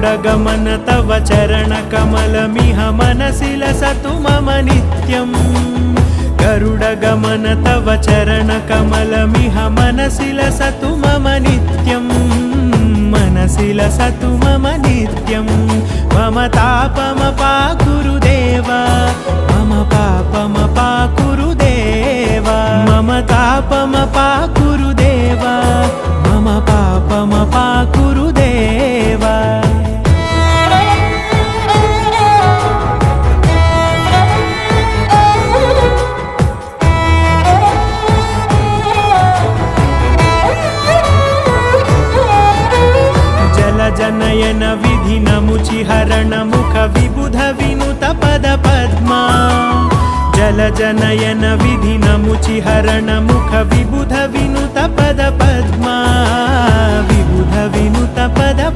गरुडगमन तव चरणकमलमिह मनसि लसतु मम नित्यम् गरुडगमन तव चरणकमलमिह मनसि लसतु मम नित्यम् मनसि लसतु मम नित्यं मम तापमपाकुरु देवा मम पापमपाकुरु देवा मम तापमपाकुरु देवा मम पापमपाकुरु देवा जनयन विधि नमुचिहरण मुख विबुध विनुत पद पद्मा जल जनयन विधि नमुचिहरण मुख विबुध विनुत पद पद्मा विबुध विनुत पद